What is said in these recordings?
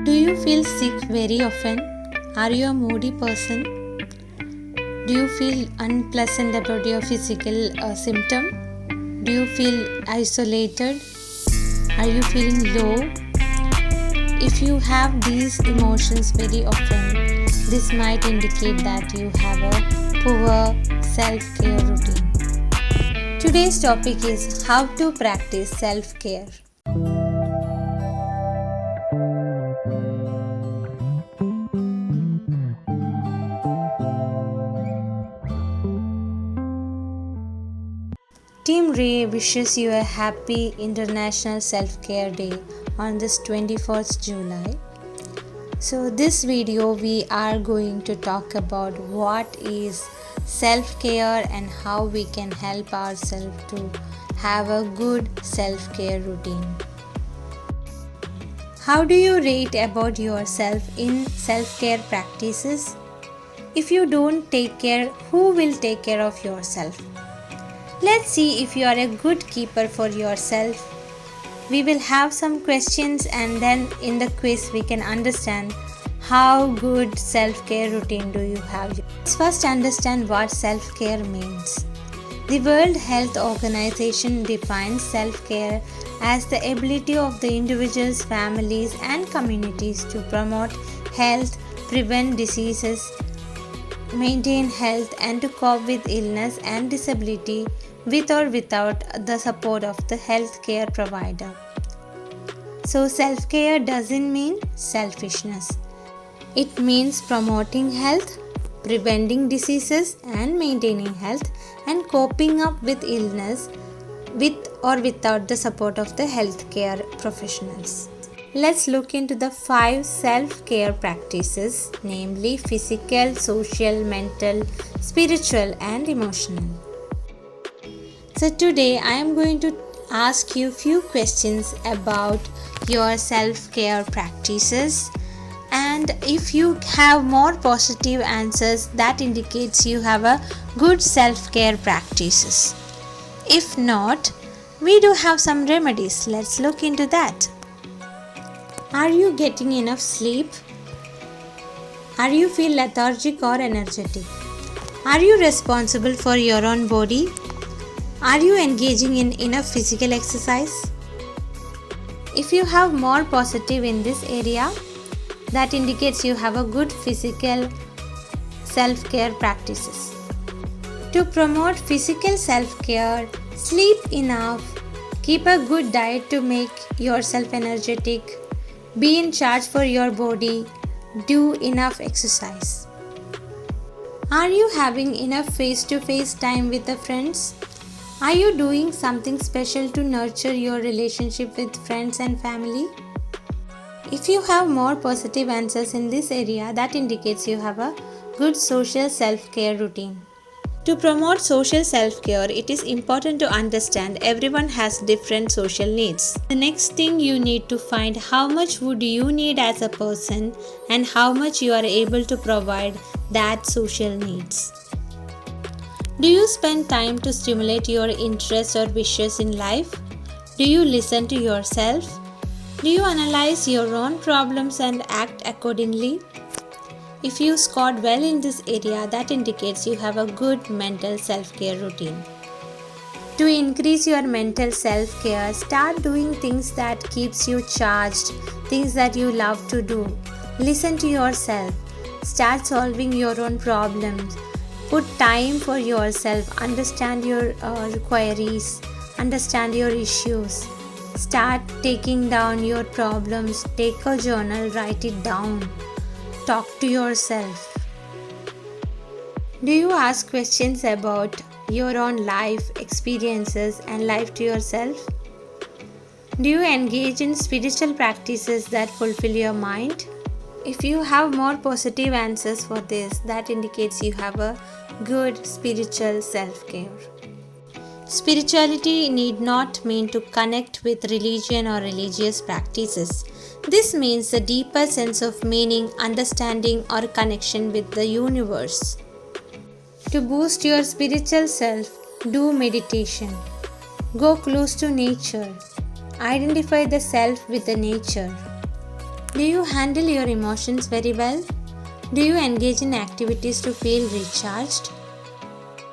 Do you feel sick very often? Are you a moody person? Do you feel unpleasant about your physical symptom? Do you feel isolated? Are you feeling low? If you have these emotions very often, this might indicate that you have a poor self-care routine. Today's topic is how to practice self-care. Team Ray wishes you a happy International Self-Care Day on this 21st July. So this video we are going to talk about what is self-care and how we can help ourselves to have a good self-care routine. How do you rate about yourself in self-care practices? If you don't take care, who will take care of yourself? Let's see if you are a good keeper for yourself. We will have some questions and then in the quiz we can understand how good self-care routine do you have. Let's first understand what self-care means. The World Health Organization defines self-care as the ability of the individuals, families and communities to promote health, prevent diseases, maintain health and to cope with illness and disability with or without the support of the healthcare provider. So self-care doesn't mean selfishness. It means promoting health, preventing diseases and maintaining health and coping up with illness with or without the support of the healthcare professionals. Let's look into the 5 self-care practices, namely physical, social, mental, spiritual and emotional. So today I am going to ask you few questions about your self-care practices, and if you have more positive answers, that indicates you have a good self-care practices. If not, we do have some remedies. Let's look into that. Are you getting enough sleep? Are you feel lethargic or energetic? Are you responsible for your own body? Are you engaging in enough physical exercise? If you have more positive in this area, that indicates you have a good physical self-care practices. To promote physical self-care, sleep enough, keep a good diet to make yourself energetic, be in charge for your body, do enough exercise. Are you having enough face-to-face time with the friends? Are you doing something special to nurture your relationship with friends and family? If you have more positive answers in this area, that indicates you have a good social self-care routine. To promote social self-care, it is important to understand everyone has different social needs. The next thing you need to find how much would you need as a person and how much you are able to provide that social needs. Do you spend time to stimulate your interests or wishes in life? Do you listen to yourself? Do you analyze your own problems and act accordingly? If you scored well in this area, that indicates you have a good mental self-care routine. To increase your mental self-care, start doing things that keeps you charged, things that you love to do. Listen to yourself. Start solving your own problems. Put time for yourself, understand your queries, understand your issues. Start taking down your problems, take a journal, write it down. Talk to yourself. Do you ask questions about your own life, experiences and life to yourself? Do you engage in spiritual practices that fulfill your mind? If you have more positive answers for this, that indicates you have a good spiritual self-care. Spirituality need not mean to connect with religion or religious practices. This means a deeper sense of meaning, understanding or connection with the universe. To boost your spiritual self, do meditation. Go close to nature. Identify the self with the nature. Do you handle your emotions very well? Do you engage in activities to feel recharged?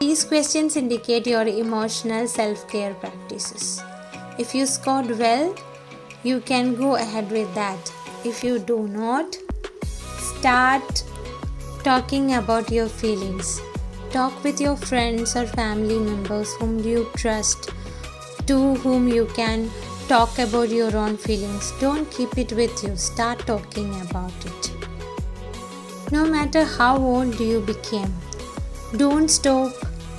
These questions indicate your emotional self-care practices. If you scored well, you can go ahead with that. If you do not, start talking about your feelings. Talk with your friends or family members whom you trust, to whom you can talk about your own feelings. Don't keep it with you. Start talking about it. No matter how old you became, don't stop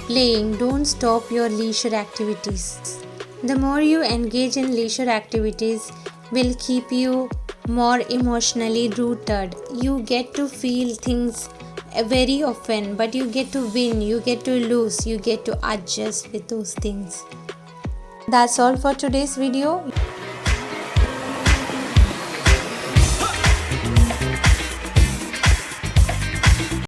playing. Don't stop your leisure activities. The more you engage in leisure activities will keep you more emotionally rooted. You get to feel things very often, but you get to win, you get to lose, you get to adjust with those things. That's all for today's video.